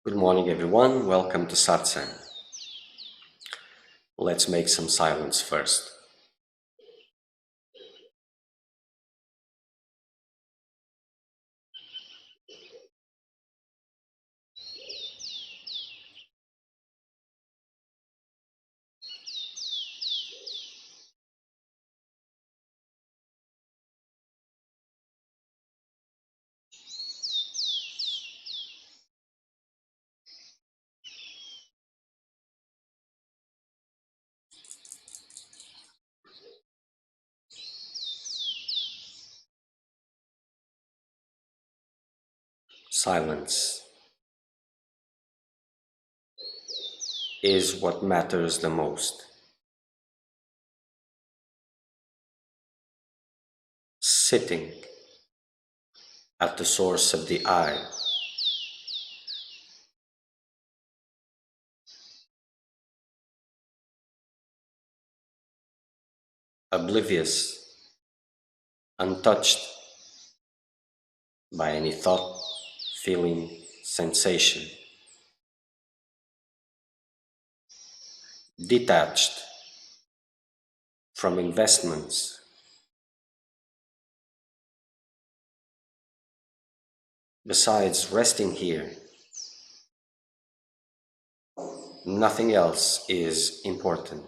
Good morning, everyone. Welcome to Satsang. Let's make some silence first. Silence is what matters the most. Sitting at the source of the I, oblivious, untouched by any thought, feeling, sensation, detached from investments. Besides resting here, nothing else is important,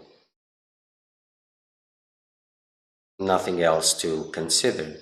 nothing else to consider.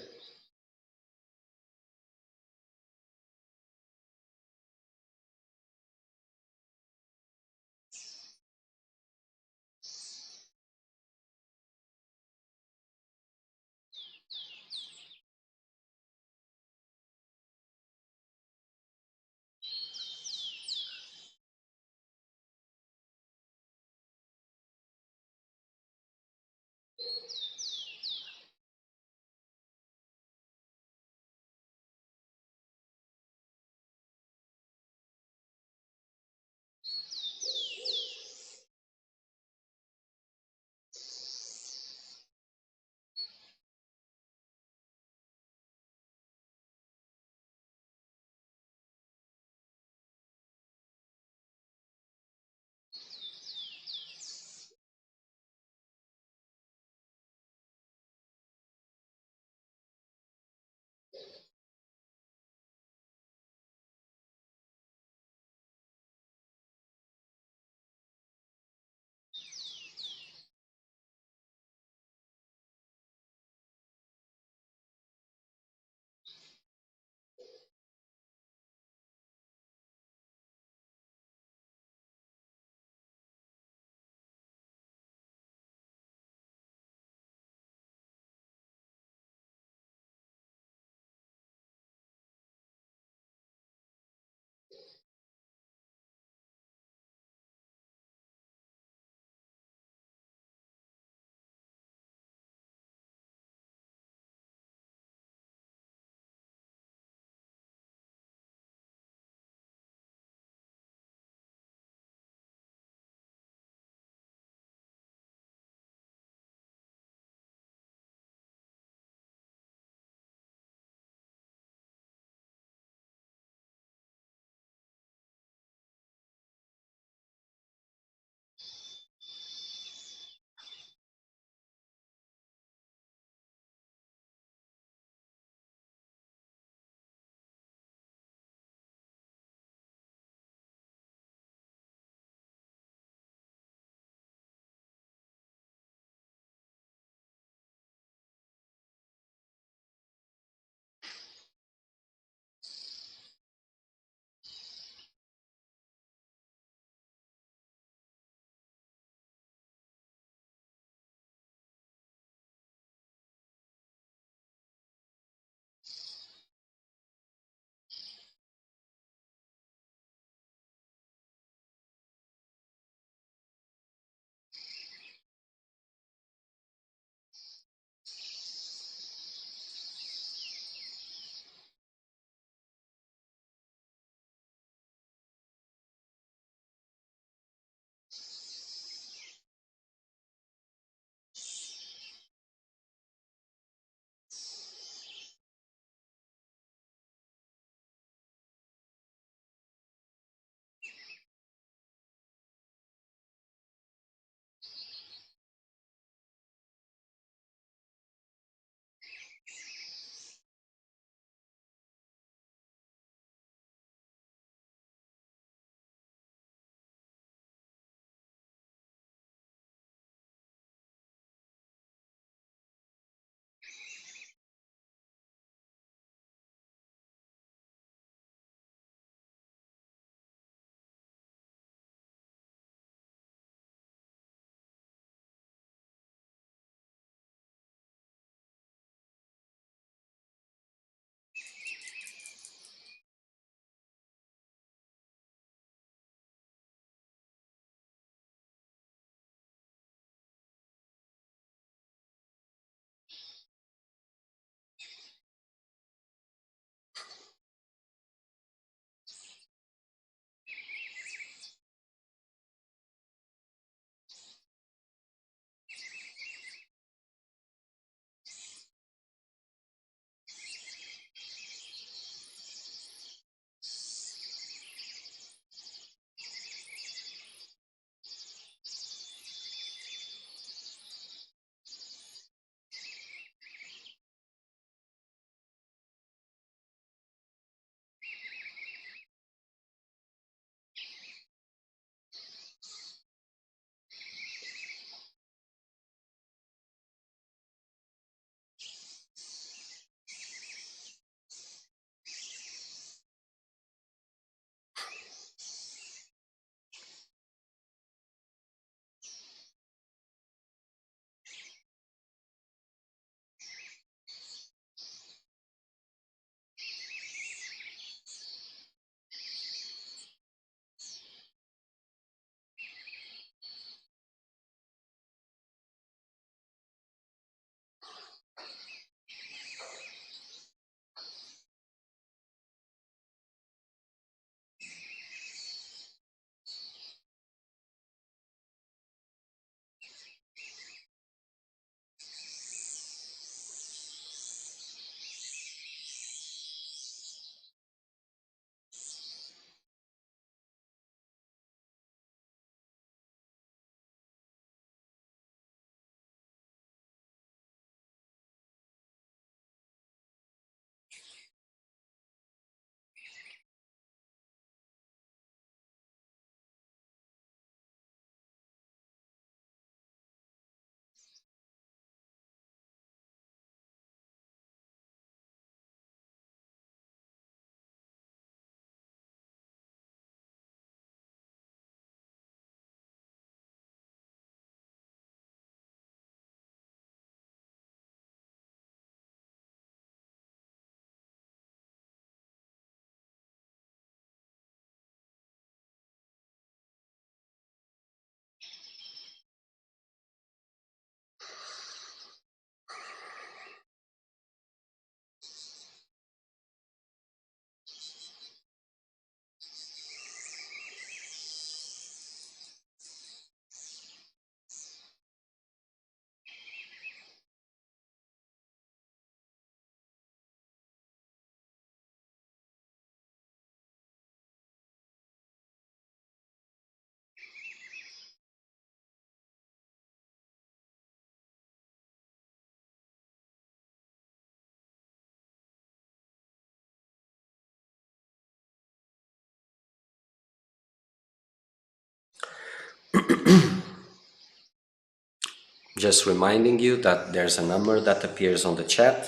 just reminding you that there's a number that appears on the chat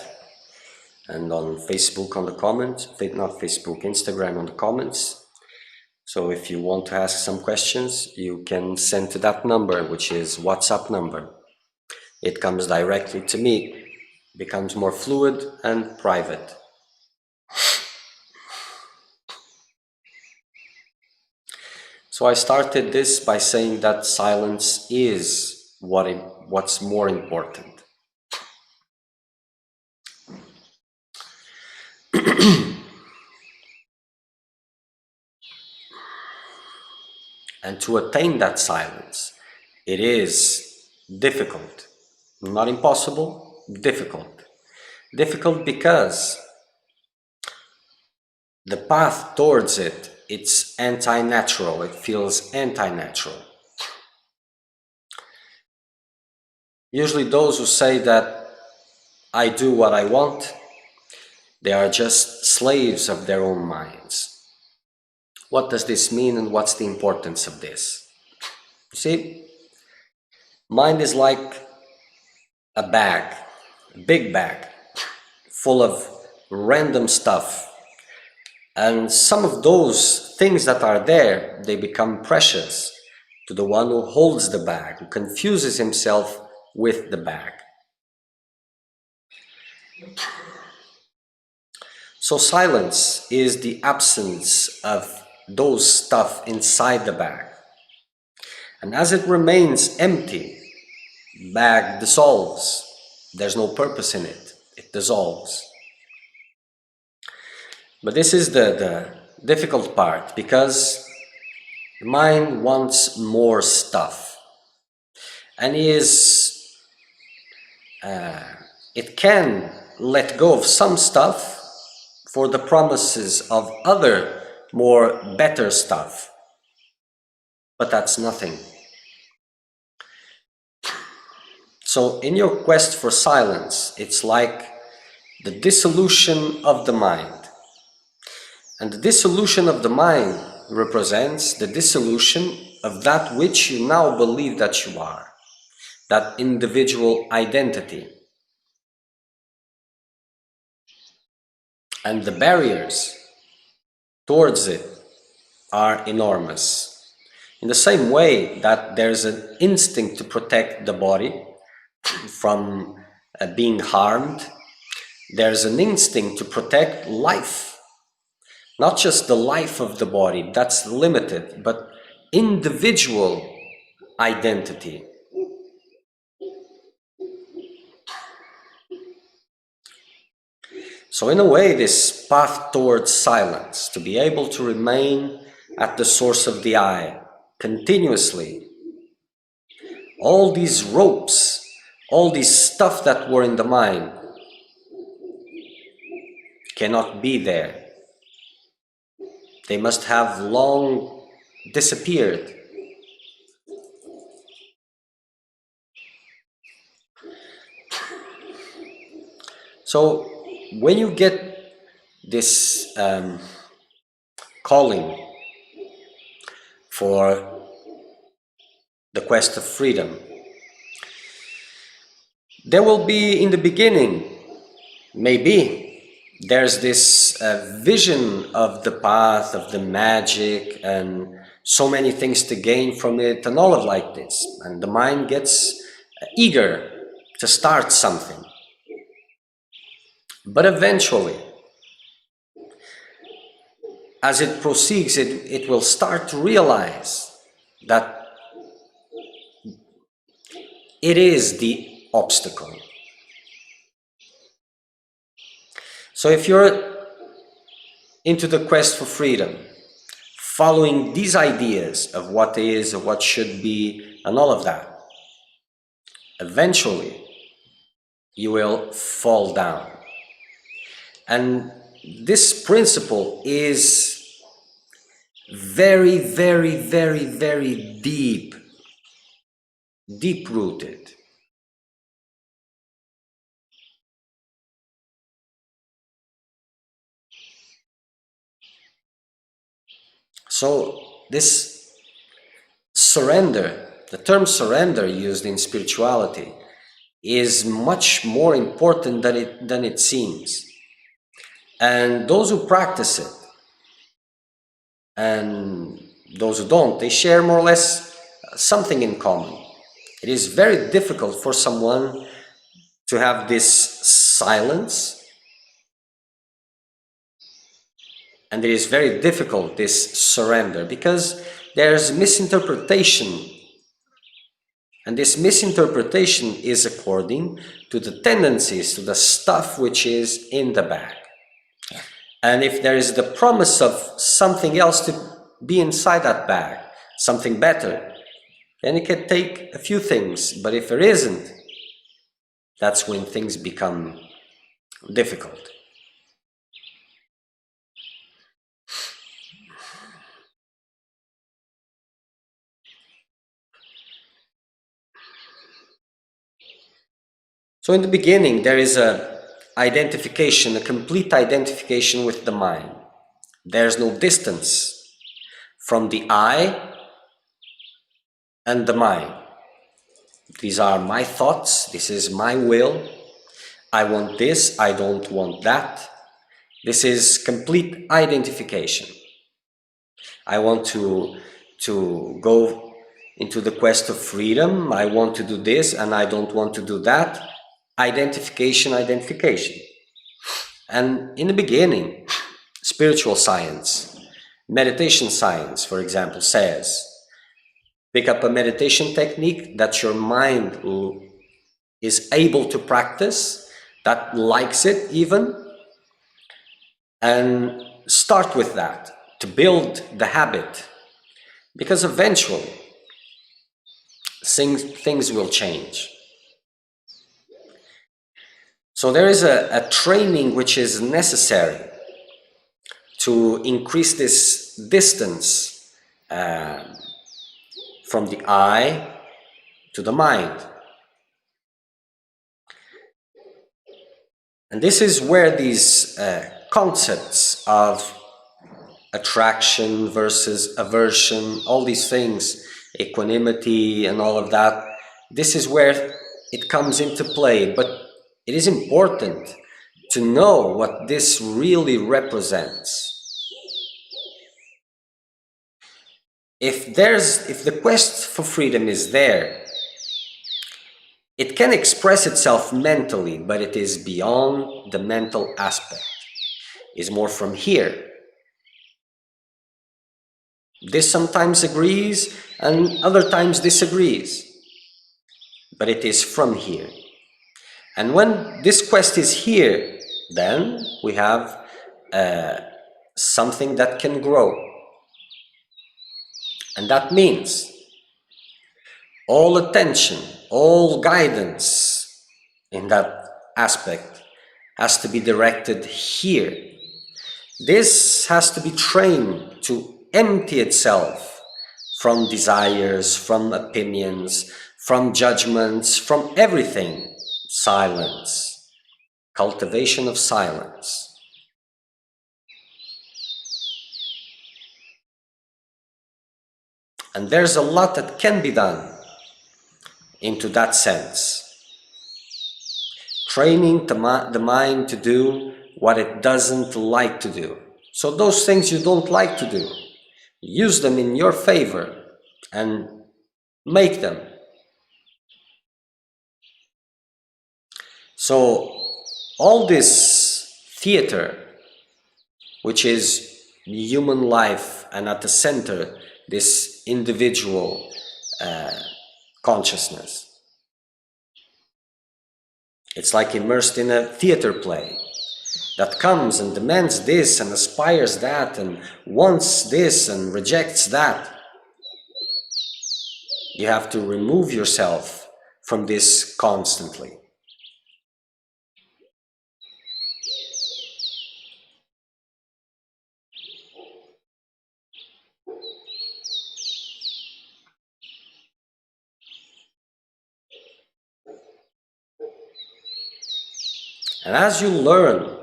and on Facebook on the comments, not Facebook, Instagram on the comments. So if you want to ask some questions, you can send to that number, which is WhatsApp number. It comes directly to me, becomes more fluid and private. So I started this by saying that silence is what's more important. And to attain that silence, it is difficult. Not impossible, difficult. Difficult because the path towards it, it's anti-natural. It feels anti-natural. Usually those who say that I do what I want, they are just slaves of their own minds. What does this mean and what's the importance of this? You see, mind is like a bag, a big bag, full of random stuff. And some of those things that are there, they become precious to the one who holds the bag, who confuses himself with the bag. So silence is the absence of those stuff inside the bag. And as it remains empty, bag dissolves. There's no purpose in it. It dissolves. But this is the difficult part, because the mind wants more stuff. And it can let go of some stuff for the promises of other, better stuff. But that's nothing. So in your quest for silence, it's like the dissolution of the mind. And the dissolution of the mind represents the dissolution of that which you now believe that you are, that individual identity. And the barriers towards it are enormous. In the same way that there's an instinct to protect the body from being harmed, there's an instinct to protect life. Not just the life of the body, that's limited, but individual identity. So in a way, this path towards silence, to be able to remain at the source of the I continuously, all these ropes, all this stuff that were in the mind cannot be there. They must have long disappeared. So when you get this calling for the quest of freedom, there will be, in the beginning, maybe there's this vision of the path, of the magic, and so many things to gain from it, and all of like this. And the mind gets eager to start something. But eventually, as it proceeds, it will start to realize that it is the obstacle. So if you're into the quest for freedom, following these ideas of what is, of what should be, and all of that, eventually you will fall down. And this principle is very, very, very, very deep-rooted. So this surrender, the term surrender used in spirituality, is much more important than it seems. And those who practice it and those who don't, they share more or less something in common. It is very difficult for someone to have this silence, and it is very difficult, this surrender, because there's misinterpretation. And this misinterpretation is according to the tendencies, to the stuff which is in the bag. And if there is the promise of something else to be inside that bag, something better, then it can take a few things. But if there isn't, that's when things become difficult. So in the beginning, there is a identification, a complete identification with the mind. There's no distance from the I and the mind. These are my thoughts, this is my will. I want this, I don't want that. This is complete identification. I want to go into the quest of freedom. I want to do this and I don't want to do that. Identification, identification. And in the beginning, spiritual science, meditation science, for example, says, pick up a meditation technique that your mind is able to practice, that likes it even, and start with that to build the habit, because eventually things will change. So there is a training which is necessary to increase this distance from the I to the mind. And this is where these concepts of attraction versus aversion, all these things, equanimity and all of that, this is where it comes into play. But it is important to know what this really represents. If the quest for freedom is there, it can express itself mentally, but it is beyond the mental aspect. It's more from here. This sometimes agrees and other times disagrees, but it is from here. And when this quest is here, then we have something that can grow. And that means all attention, all guidance in that aspect has to be directed here. This has to be trained to empty itself from desires, from opinions, from judgments, from everything. Silence, cultivation of silence. And there's a lot that can be done into that sense. Training the mind to do what it doesn't like to do. So those things you don't like to do, use them in your favor and make them. So all this theater, which is human life, and at the center, this individual consciousness. It's like immersed in a theater play that comes and demands this and aspires that and wants this and rejects that. You have to remove yourself from this constantly. And as you learn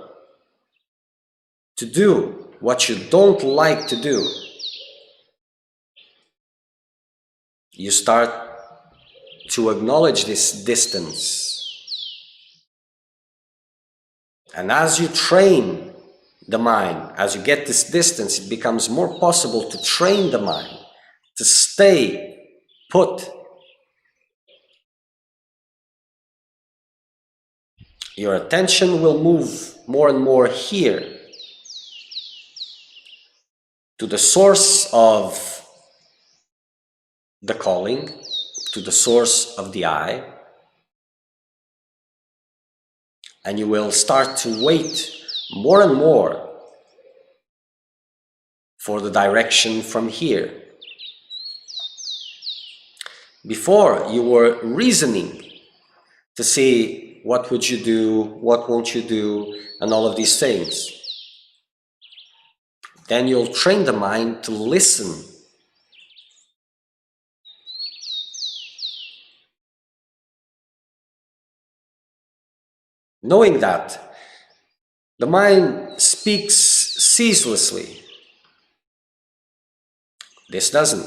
to do what you don't like to do, you start to acknowledge this distance And as you train the mind, as you get this distance, it becomes more possible to train the mind to stay put. Your attention will move more and more here to the source of the calling, to the source of the I, and you will start to wait more and more for the direction from here. Before, you were reasoning to see what would you do, what won't you do, and all of these things. Then you'll train the mind to listen. Knowing that the mind speaks ceaselessly. This doesn't.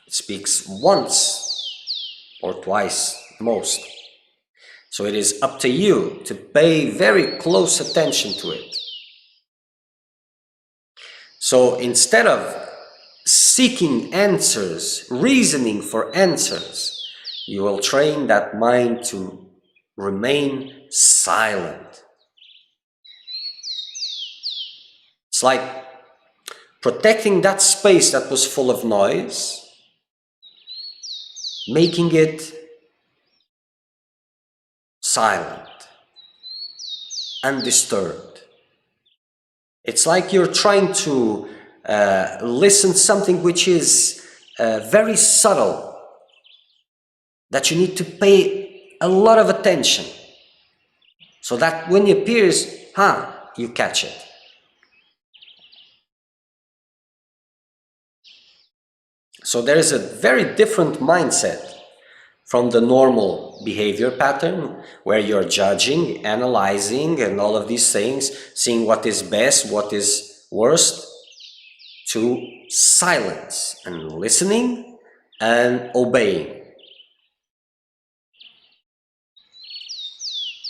It speaks once or twice most. So it is up to you to pay very close attention to it. So instead of seeking answers, reasoning for answers, you will train that mind to remain silent. It's like protecting that space that was full of noise, making it silent, undisturbed. It's like you're trying to listen something which is very subtle, that you need to pay a lot of attention, so that when it appears, you catch it. So there is a very different mindset from the normal behavior pattern, where you're judging, analyzing, and all of these things, seeing what is best, what is worst, to silence and listening and obeying.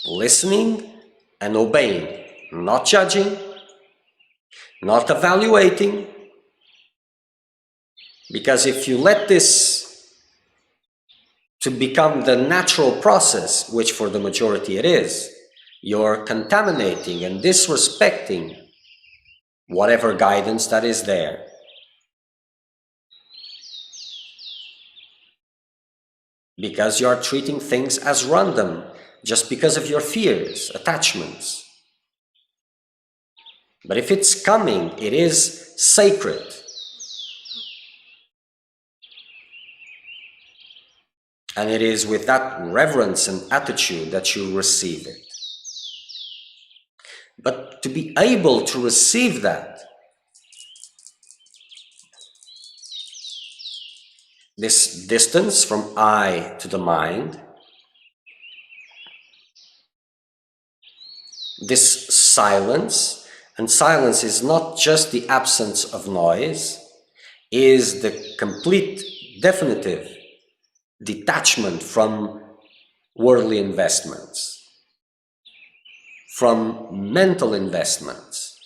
Listening and obeying, not judging, not evaluating. Because if you let this to become the natural process, which for the majority it is, you're contaminating and disrespecting whatever guidance that is there. Because you are treating things as random, just because of your fears, attachments. But if it's coming, it is sacred. And it is with that reverence and attitude that you receive it. But to be able to receive that, this distance from I to the mind, this silence, and silence is not just the absence of noise, is the complete, definitive detachment from worldly investments, from mental investments.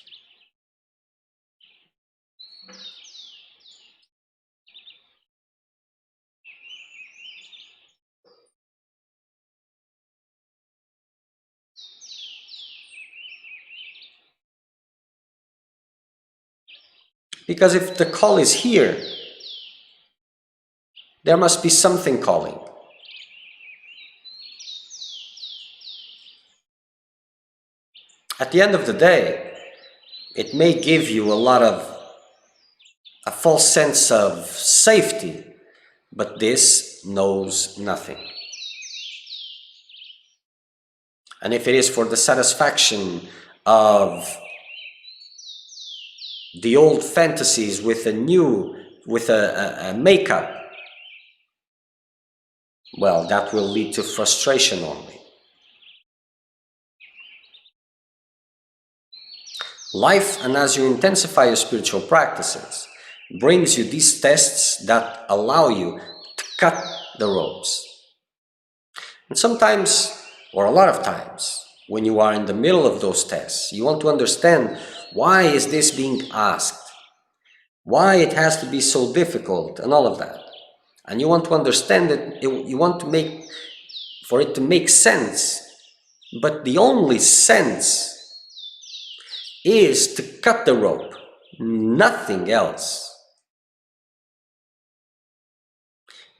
Because if the call is here, there must be something calling. At the end of the day, it may give you a false sense of safety, but this knows nothing. And if it is for the satisfaction of the old fantasies with a makeup, well, that will lead to frustration only. Life, and as you intensify your spiritual practices, brings you these tests that allow you to cut the ropes. And sometimes, or a lot of times, when you are in the middle of those tests. You want to understand, why is this being asked? Why it has to be so difficult and all of that. And you want to understand it, you want to make, for it to make sense. But the only sense is to cut the rope, nothing else.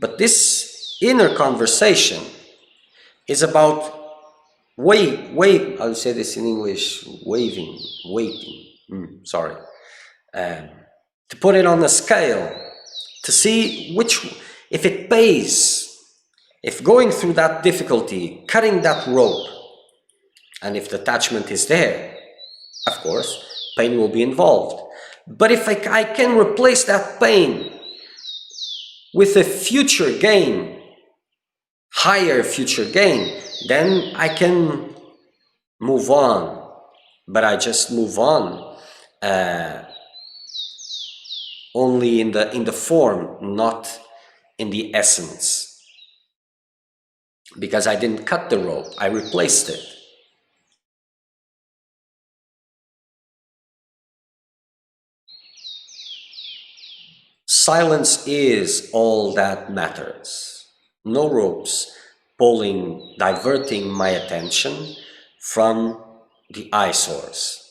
But this inner conversation is about I'll say this in English, waiting. Sorry. To put it on a scale, to see if it pays, if going through that difficulty, cutting that rope, and if the attachment is there, of course, pain will be involved. But if I can replace that pain with a future gain, higher future gain, then I can move on. But I just move on only in the form, not in the essence. Because I didn't cut the rope, I replaced it. Silence is all that matters. No ropes pulling, diverting my attention from the I source.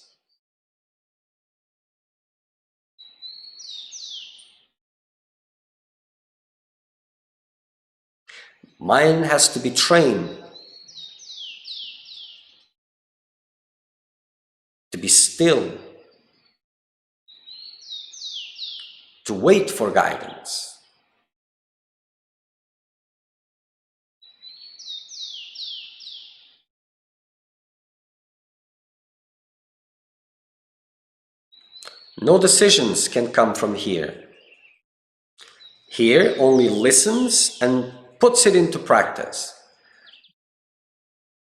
Mind has to be trained to be still, to wait for guidance. No decisions can come from here. Here only listens and puts it into practice.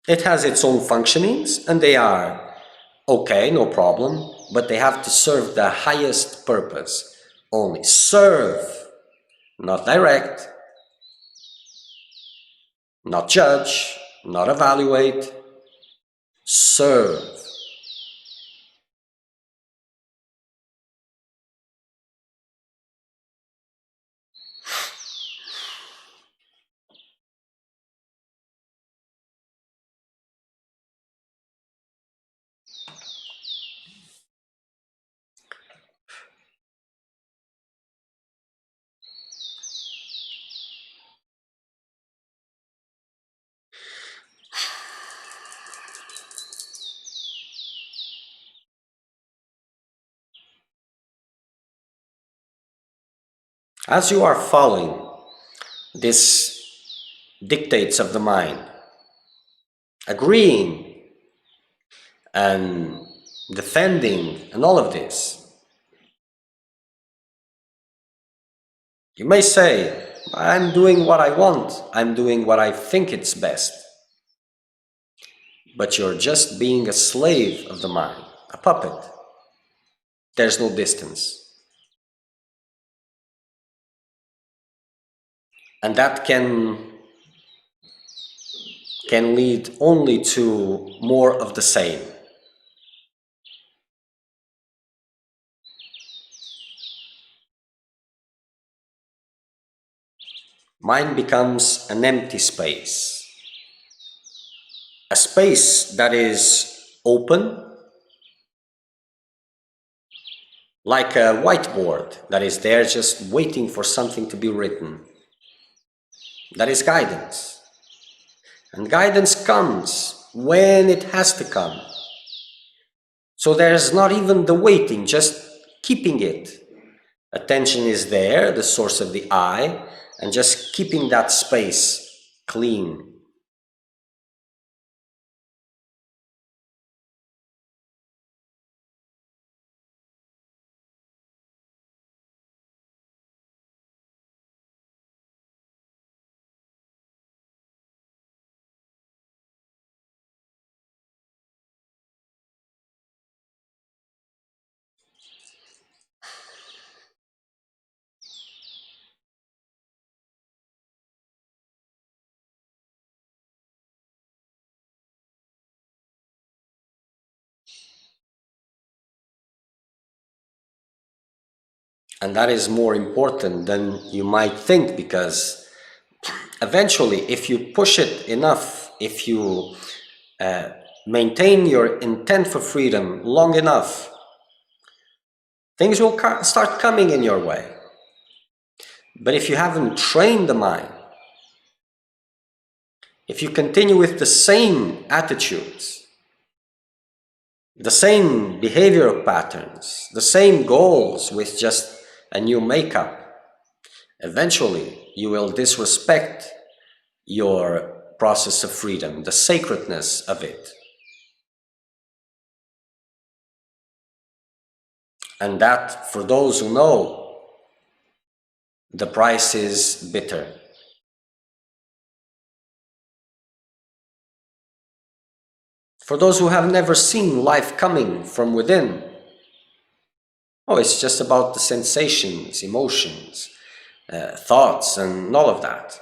It has its own functionings, and they are okay, no problem, but they have to serve the highest purpose only. Serve, not direct, not judge, not evaluate. Serve. As you are following these dictates of the mind, agreeing and defending and all of this, you may say, I'm doing what I want, I'm doing what I think it's best. But you're just being a slave of the mind, a puppet. There's no distance. And that can lead only to more of the same. Mind becomes an empty space. A space that is open, like a whiteboard that is there just waiting for something to be written. That is guidance. And guidance comes when it has to come. So there's not even the waiting, just keeping it. Attention is there, the source of the I, and just keeping that space clean. And that is more important than you might think, because eventually, if you push it enough, if you maintain your intent for freedom long enough, things will start coming in your way. But if you haven't trained the mind, if you continue with the same attitudes, the same behavioral patterns, the same goals with just a new makeup, eventually you will disrespect your process of freedom, the sacredness of it. And that, for those who know, the price is bitter. For those who have never seen life coming from within, oh, it's just about the sensations, emotions, thoughts, and all of that.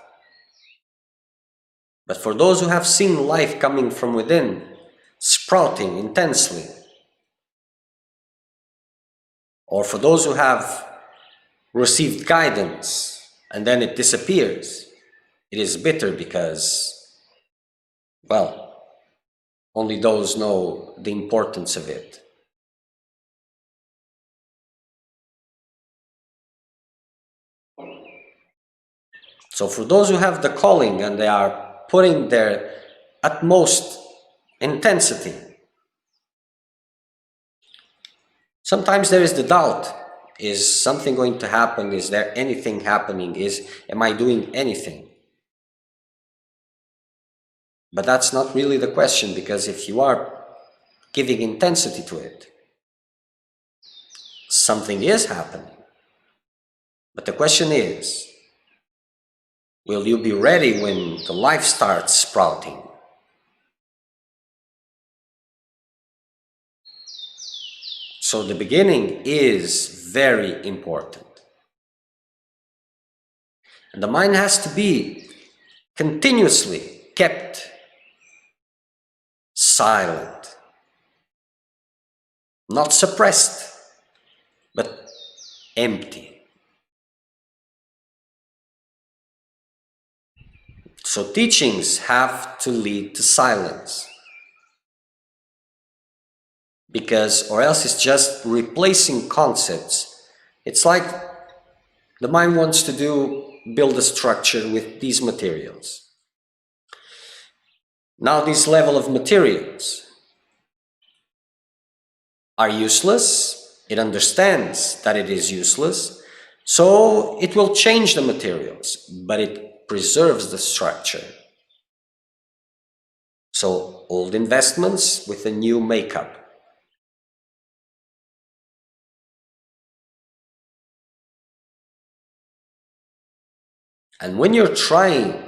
But for those who have seen life coming from within, sprouting intensely, or for those who have received guidance and then it disappears, it is bitter because, well, only those know the importance of it. So for those who have the calling and they are putting their utmost intensity, sometimes there is the doubt. Is something going to happen? Is there anything happening? Am I doing anything? But that's not really the question, because if you are giving intensity to it, something is happening. But the question is, will you be ready when the life starts sprouting? So the beginning is very important. And the mind has to be continuously kept silent, not suppressed, but empty. So teachings have to lead to silence, because or else it's just replacing concepts. It's like the mind wants to build a structure with these materials. Now this level of materials are useless. It understands that it is useless, so it will change the materials, but it preserves the structure. So old investments with a new makeup. And when you're trying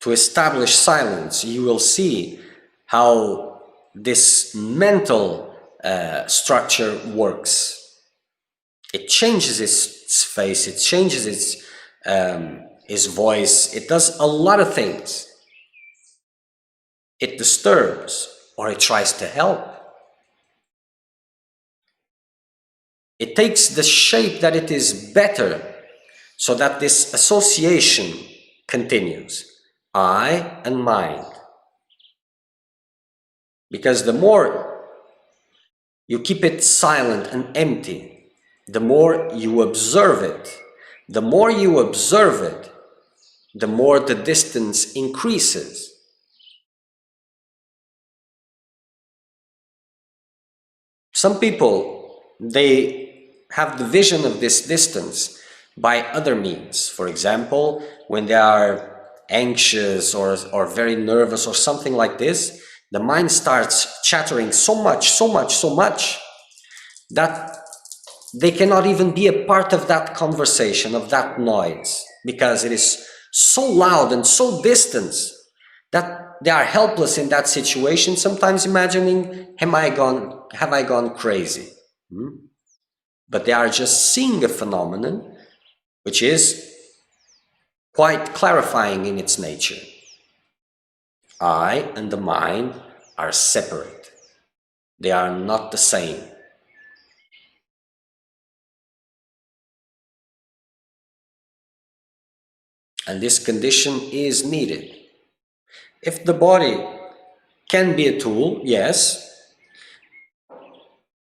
to establish silence, you will see how this mental structure works. It changes its face, it changes its voice, it does a lot of things. It disturbs, or it tries to help. It takes the shape that it is better, so that this association continues, I and mind. Because the more you keep it silent and empty, the more you observe it. The more you observe it, the more the distance increases. Some people, they have the vision of this distance by other means. For example, when they are anxious or very nervous or something like this, the mind starts chattering so much that they cannot even be a part of that conversation, of that noise, because it is so loud and so distant that they are helpless in that situation, sometimes imagining, have I gone crazy? But they are just seeing a phenomenon which is quite clarifying in its nature. I and the mind are separate. They are not the same. And this condition is needed. If the body can be a tool, yes.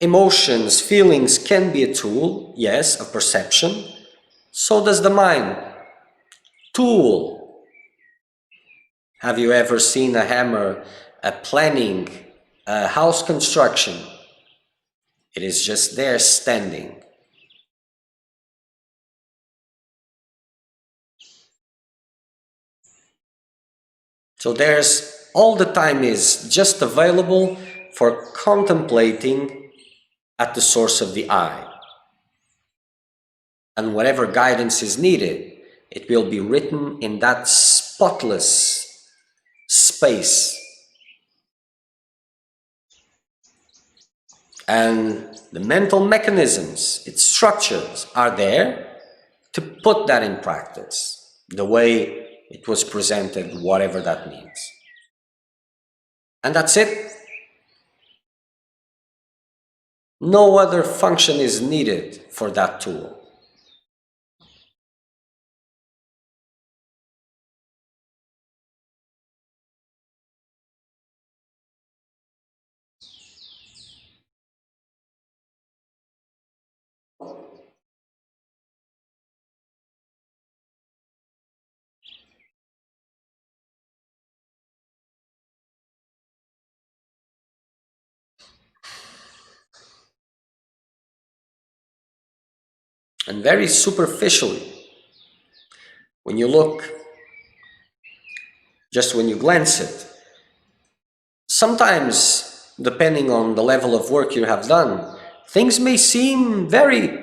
Emotions, feelings can be a tool, yes, a perception. So does the mind. Tool. Have you ever seen a hammer, a planning, a house construction? It is just there standing. So there's all the time is just available for contemplating at the source of the eye. And whatever guidance is needed, it will be written in that spotless space. And the mental mechanisms, its structures are there to put that in practice, the way it was presented, whatever that means. And that's it. No other function is needed for that tool. And very superficially, when you look, just when you glance it, sometimes, depending on the level of work you have done, things may seem very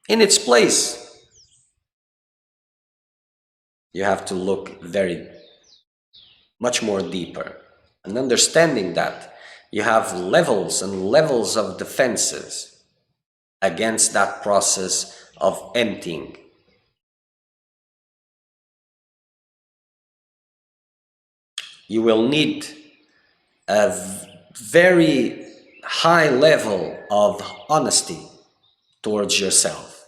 in its place. You have to look very much more deeper, and understanding that you have levels and levels of defenses against that process of emptying. You will need a very high level of honesty towards yourself.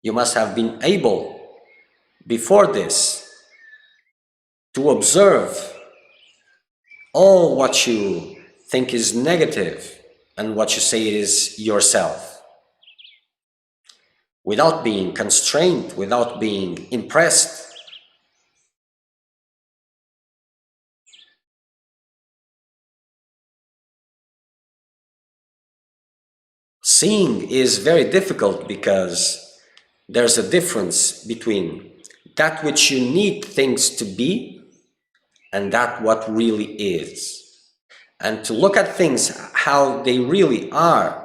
You must have been able, before this, to observe all what you think is negative and what you say is yourself, without being constrained, without being impressed. Seeing is very difficult because there's a difference between that which you need things to be and that what really is. And to look at things how they really are,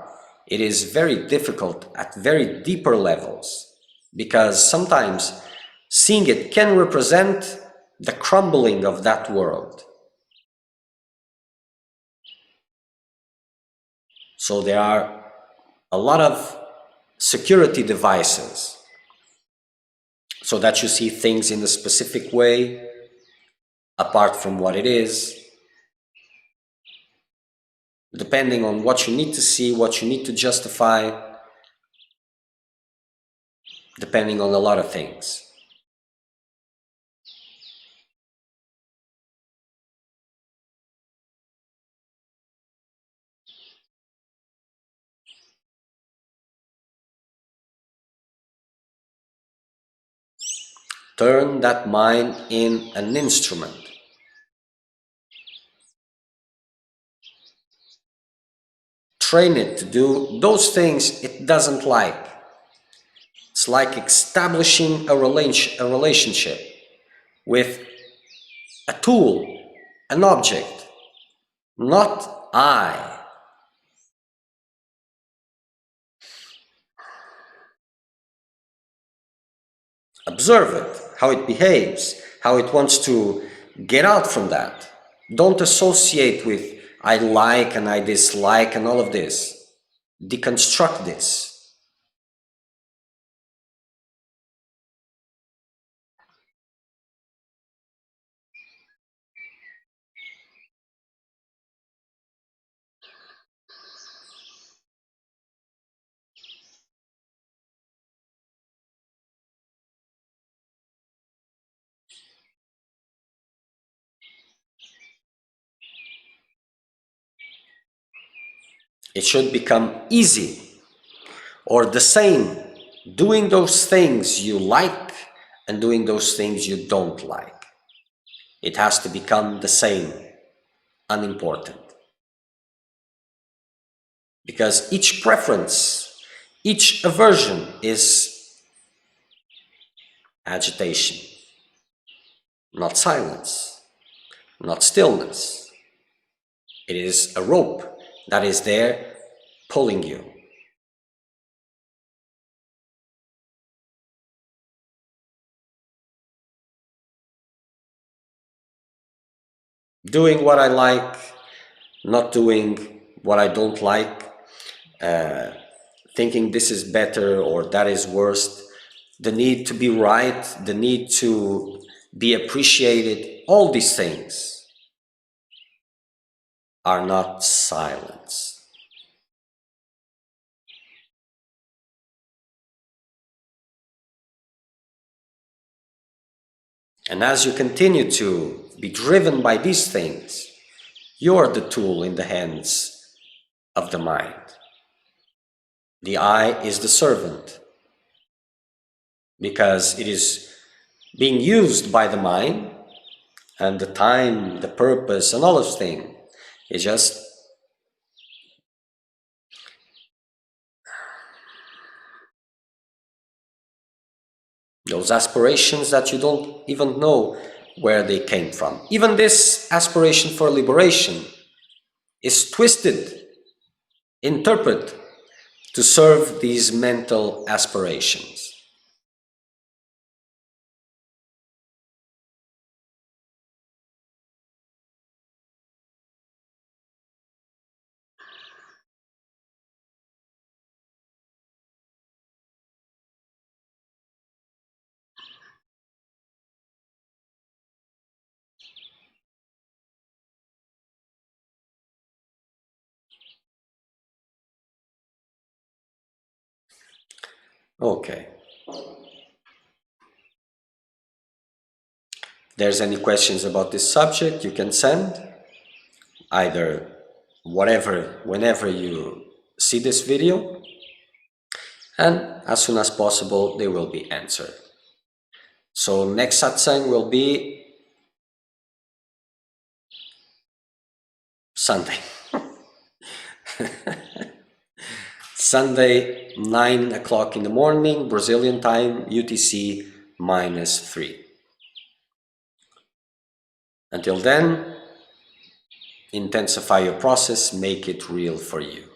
it is very difficult at very deeper levels, because sometimes seeing it can represent the crumbling of that world. So there are a lot of security devices so that you see things in a specific way, apart from what it is, depending on what you need to see, what you need to justify, depending on a lot of things. Turn that mind in an instrument. Train it to do those things it doesn't like. It's like establishing a relationship with a tool, an object, not I. Observe it, how it behaves, how it wants to get out from that. Don't associate with I like and I dislike and all of this. Deconstruct this. It should become easy or the same, doing those things you like and doing those things you don't like. It has to become the same, unimportant. Because each preference, each aversion is agitation, not silence, not stillness. It is a rope that is there pulling you. Doing what I like, not doing what I don't like, thinking this is better or that is worst, the need to be right, the need to be appreciated, all these things are not silence. And as you continue to be driven by these things, you're the tool in the hands of the mind. The I is the servant, because it is being used by the mind, and the time, the purpose, and all those things is just those aspirations that you don't even know where they came from. Even this aspiration for liberation is twisted, interpreted to serve these mental aspirations. Okay. If there's any questions about this subject, you can send either whenever you see this video, and as soon as possible they will be answered. So next satsang will be Sunday. Sunday, 9 o'clock in the morning, Brazilian time, UTC -3. Until then, intensify your process, make it real for you.